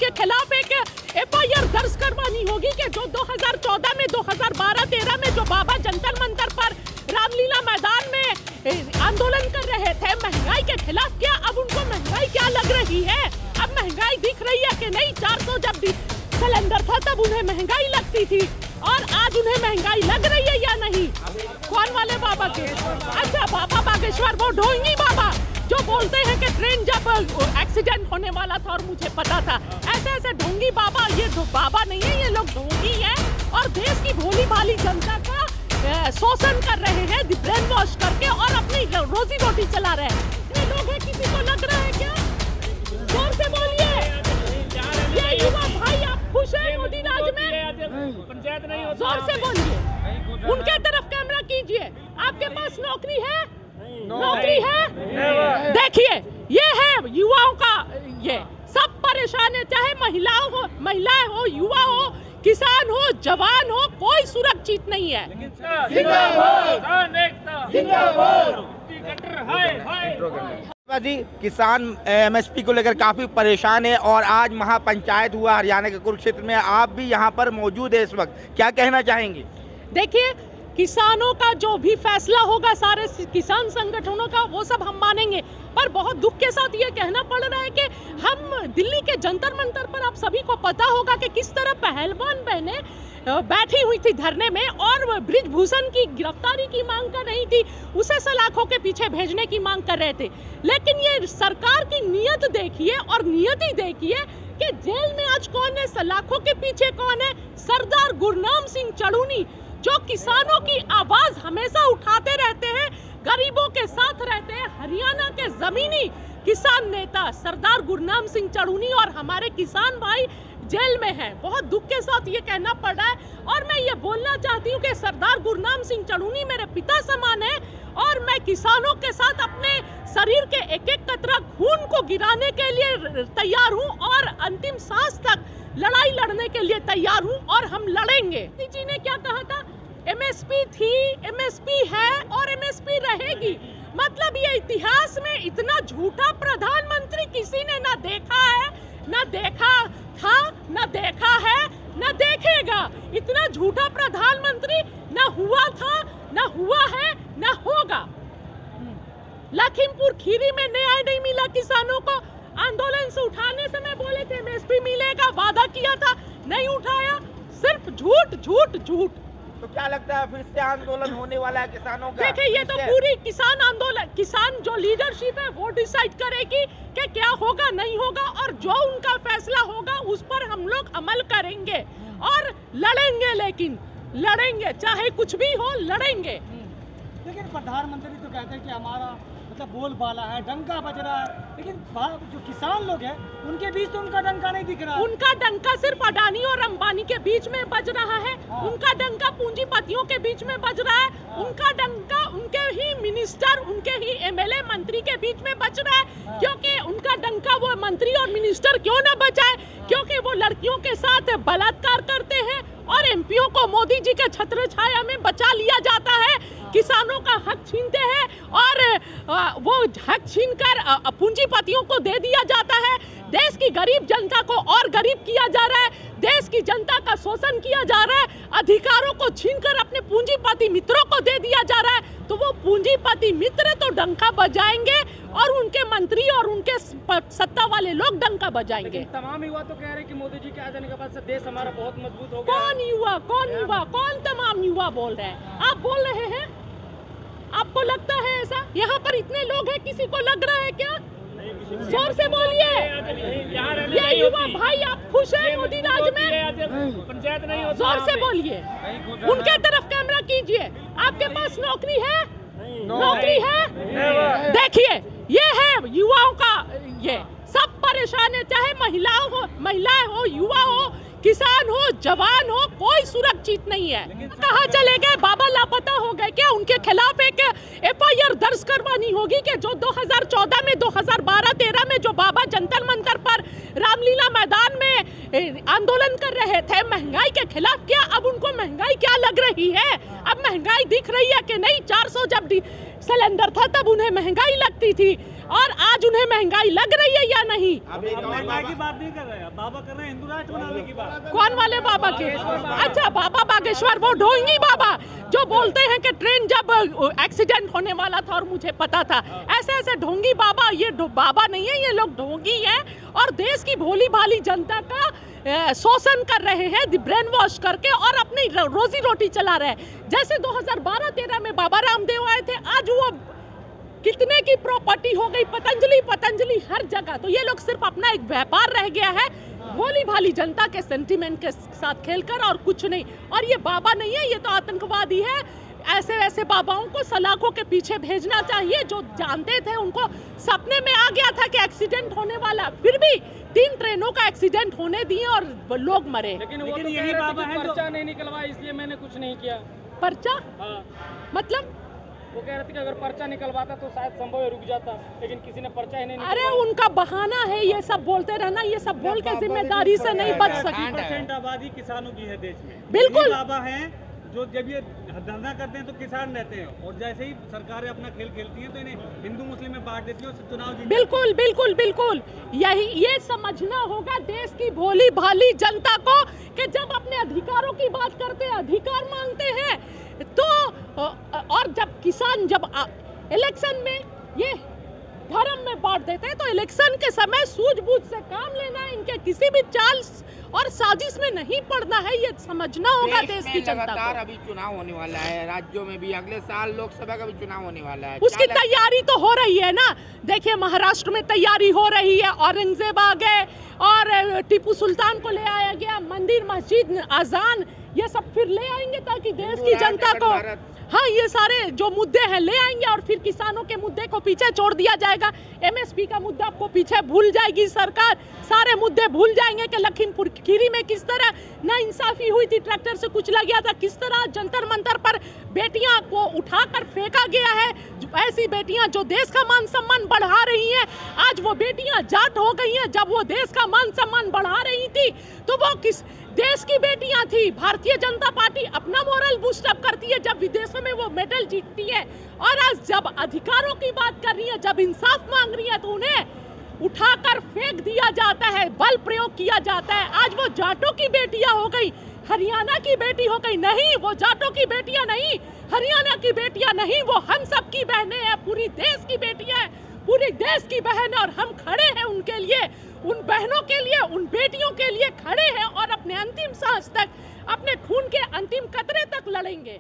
उनके खिलाफ एक FIR दर्ज करवानी होगी कि जो 2014 में 2012-13 में जो बाबा जंतर मंतर पर रामलीला मैदान में आंदोलन कर रहे थे महंगाई के खिलाफ, क्या अब उनको महंगाई क्या लग रही है? अब महंगाई दिख रही है कि नहीं? 400 जब सिलेंडर था तब उन्हें महंगाई लगती थी और आज उन्हें महंगाई लग रही है या नहीं? कौन वाले बाबा के? अच्छा, बाबा बागेश्वर, वो ढोंगी बाबा जो बोलते हैं कि ट्रेन जब एक्सीडेंट होने वाला था और मुझे पता था, ऐसे ऐसे ढोंगी बाबा। ये बाबा नहीं है, ये लोग ढोंगी है और देश की भोली भाली जनता का शोषण कर रहे हैं, ब्रेन वॉश करके, और अपनी रोजी रोटी चला रहे हैं। ये लोग हैं, किसी को लग रहा है क्या? जोर से बोलिए। ये युवा भाई, आप खुश हैं मोदी राज में? पंचायत नहीं होती। जोर से बोलिए, उनके तरफ कैमरा कीजिए। आपके पास नौकरी है? नौकरी है? देखिए, ये है युवाओं का, ये सब परेशान है, चाहे महिलाएं हो, युवा हो, किसान हो, जवान हो, कोई सुरक्षित नहीं है। जी, किसान MSP को लेकर काफी परेशान है और आज महापंचायत हुआ हरियाणा के कुरुक्षेत्र में, आप भी यहाँ पर मौजूद है इस वक्त, क्या कहना चाहेंगे? देखिए, किसानों का जो भी फैसला होगा, सारे किसान संगठनों का, वो सब हम मानेंगे, पर बहुत दुख के साथ ये कहना पड़ रहा है कि हम दिल्ली के जंतर मंतर पर, आप सभी को पता होगा कि किस तरह पहलवान बहनें बैठी हुई थी धरने में और ब्रिजभूषण की गिरफ्तारी की मांग कर रही थी, उसे सलाखों के पीछे भेजने की मांग कर रहे थे। लेकिन ये सरकार की नीयत देखिए और नियति देखिए कि जेल में आज कौन है, सलाखों के पीछे कौन है? सरदार गुरनाम सिंह चड़ूनी, जो किसानों की आवाज हमेशा उठाते रहते हैं, गरीबों के साथ रहते हैं, हरियाणा के जमीनी किसान नेता सरदार गुरनाम सिंह चड़ूनी और हमारे किसान भाई जेल में हैं। बहुत दुख के साथ ये कहना पड़ रहा है और मैं ये बोलना चाहती हूँ कि सरदार गुरनाम सिंह चड़ूनी मेरे पिता समान है और मैं किसानों के साथ अपने शरीर के एक एक कतरा खून को गिराने के लिए तैयार हूँ और अंतिम सांस तक लड़ाई लड़ने के लिए तैयार हूँ और हम लड़ेंगे। जी ने क्या कहा था? MSP थी, MSP है और MSP रहेगी। मतलब ये इतिहास में इतना झूठा प्रधानमंत्री किसी ने ना देखा है, ना देखा था, ना देखा है, ना देखेगा। इतना झूठा प्रधानमंत्री ना हुआ था, ना हुआ है, ना होगा। लखीमपुर खीरी में न्याय नहीं मिला किसानों को, आंदोलन से उठाने समय बोले थे MSP मिलेगा, वादा किया था, नहीं उठाया, सिर्फ झूठ झूठ झूठ। तो क्या लगता है फिर से आंदोलन होने वाला है किसानों का? देखिए, ये तो पूरी किसान आंदोलन, किसान जो लीडरशिप है वो डिसाइड करेगी कि क्या होगा नहीं होगा, और जो उनका फैसला होगा उस पर हम लोग अमल करेंगे और लड़ेंगे। लेकिन लड़ेंगे, चाहे कुछ भी हो, लड़ेंगे। लेकिन प्रधानमंत्री तो कहते हैं कि हमारा मतलब बोलबाला है, डंका बज रहा है, लेकिन जो किसान लोग हैं उनके बीच तो उनका डंका नहीं दिख रहा है। उनका डंका सिर्फ अडानी और अंबानी के बीच में बज रहा है। उनका डंका पूंजीपतियों के बीच में बज रहा है। उनका डंका उनके ही मिनिस्टर, उनके ही MLA मंत्री के बीच में बज रहा है। क्योंकि उनका डंका वो मंत्री और मिनिस्टर क्यों ना बजाए? क्योंकि वो लड़कियों के साथ बलात्कार करते हैं और MPओ को मोदी जी के छत्र छाया में बचा लिया जाता है, किसानों का हक छीनते हैं और वो हक छीनकर पूंजीपतियों को दे दिया जाता है। देश की गरीब जनता को और गरीब किया जा रहा है, देश की जनता का शोषण किया जा रहा है, अधिकारों को छीनकर अपने पूंजीपति मित्रों को दे दिया जा रहा है। तो वो पूंजीपति मित्र तो डंका बजाएंगे और उनके मंत्री और उनके सत्ता वाले लोग डंका बजाएंगे। तमाम युवा तो कह रहे हैं कि मोदी जी के आ जाने के बाद से देश हमारा बहुत मजबूत हो गया। कौन युवा, कौन तमाम युवा बोल रहे हैं? आप बोल रहे हैं? आपको लगता है ऐसा? यहाँ पर इतने लोग हैं, किसी को लग रहा है क्या? जोर से बोलिए। ये युवा भाई, आप खुश हैं मोदी राज में? पंचायत नहीं होती। जोर से बोलिए, उनके तरफ कैमरा कीजिए। आपके पास नौकरी है? नौकरी है? देखिए, ये है युवाओं का, ये सब परेशान है, चाहे महिलाएं हो, युवा हो, किसान हो, जवान हो, कोई सुरक्षित नहीं है। कहाँ चले गए? बाबा लापता हो गए क्या? उनके खिलाफ एक FIR दर्ज करवानी होगी कि जो 2014 में 2012-13 में जो बाबा जंतर मंतर पर रामलीला मैदान में आंदोलन कर रहे थे महंगाई के खिलाफ, क्या अब उनको महंगाई क्या लग रही है? अब महंगाई दिख रही है कि नहीं? 400 जब सिलेंडर था तब उन्हें महंगाई लगती थी, और आज उन्हें महंगाई लग रही है या नहीं? महंगाई की बात नहीं कर रहे हैं, बाबा कर रहे हैं हिंदू राष्ट्र बनाने की बात। कौन वाले बाबा के? अच्छा, बाबा बागेश्वर, वो ढोंगी बाबा जो बोलते हैं कि ट्रेन जब एक्सीडेंट होने वाला था और मुझे पता था, ऐसे ऐसे ढोंगी बाबा। ये बाबा नहीं है, ये लोग ढोंगी है और देश की भोली भाली जनता का शोषण कर रहे हैं, ब्रेन वॉश करके, और अपनी रोजी रोटी चला रहे हैं। जैसे 2012-13 में बाबा रामदेव आए थे, आज वो कितने की प्रॉपर्टी हो गई, पतंजलि हर जगह। तो ये लोग सिर्फ अपना एक व्यापार रह गया है, भोली भाली जनता के सेंटिमेंट के साथ खेलकर, और कुछ नहीं। और ये बाबा नहीं है, ये तो आतंकवादी है। ऐसे ऐसे बाबाओं को सलाखों के पीछे भेजना चाहिए। जो जानते थे, उनको सपने में आ गया था कि एक्सीडेंट होने वाला, फिर भी 3 ट्रेनों का एक्सीडेंट होने दिए और लोग मरे। लेकिन वो तो यही बाबा है, पर्चा नहीं निकलवाया इसलिए मैंने कुछ नहीं किया। पर्चा? हाँ। मतलब वो कह रहे थे कि अगर पर्चा निकलवाता तो शायद संभव है रुक जाता, लेकिन किसी ने पर्चा ही नहीं अरे उनका बहाना है, ये सब बोलते रहना, ये सब बोल के जिम्मेदारी से नहीं बच सकी। 30% आबादी किसानों की है देश में। बिल्कुल। बाबा हैं जो जब ये धंधा करते हैं तो किसान रहते हैं, और जैसे ही सरकारें अपना खेल खेलती हैं तो इन्हें हिंदू मुस्लिम में बांट देती है और चुनाव जीत। बिल्कुल बिल्कुल बिल्कुल, यही ये समझना होगा देश की भोली भाली जनता को कि जब अपने अधिकारों की बात करते हैं, अधिकार मांगते हैं, तो और जब किसान जब इलेक्शन में ये धर्म में बांट देते हैं, तो इलेक्शन के समय सूझबूझ से काम लेना है, इनके किसी भी चाल और साजिश में नहीं पड़ना है, ये समझना होगा देश की जनता लगातार को। अभी चुनाव होने वाला है, राज्यों में भी अगले साल लोकसभा का भी चुनाव होने वाला है। उसकी तैयारी तो हो रही है ना। देखिए, महाराष्ट्र में तैयारी हो रही है, औरंगजेब आ गए और टीपू सुल्तान को ले आया गया, मंदिर मस्जिद अजान ये सब फिर ले आएंगे ताकि देश की जनता को, हाँ, ये सारे जो मुद्दे हैं ले आएंगे, और फिर किसानों के मुद्दे को पीछे छोड़ दिया जाएगा। MSP का मुद्दा आपको पीछे भूल जाएगी सरकार, सारे मुद्दे भूल जाएंगे कि लखीमपुर खीरी में किस तरह नाइंसाफी हुई थी, ट्रैक्टर से कुचला गया था, किस तरह जंतर मंतर पर बेटियां को उठाकर फेंका गया है। ऐसी बेटियां जो देश का मान सम्मान बढ़ा रही हैं, आज वो बेटियां जाट हो गई हैं। जब वो देश का मान सम्मान बढ़ा रही थी तो वो किस देश की बेटियां थी? भारतीय जनता पार्टी अपना मोरल बूस्ट अप करती है जब विदेशों में वो मेडल जीतती है, और आज जब अधिकारों की बात कर रही है, जब इंसाफ मांग रही है, तो उन्हें उठाकर फेंक दिया जाता है, बल प्रयोग किया जाता है। आज वो जाटों की बेटियां हो गई, हरियाणा की बेटी हो गई। नहीं, वो जाटों की बेटियां नहीं, हरियाणा की बेटियां नहीं, वो हम सब की बहनें हैं, पूरी देश की बेटियां हैं, पूरी देश की बहन, और हम खड़े हैं उनके लिए, उन बहनों के लिए, उन बेटियों के लिए खड़े हैं, और अपने अंतिम सांस तक, अपने खून के अंतिम कतरे तक लड़ेंगे।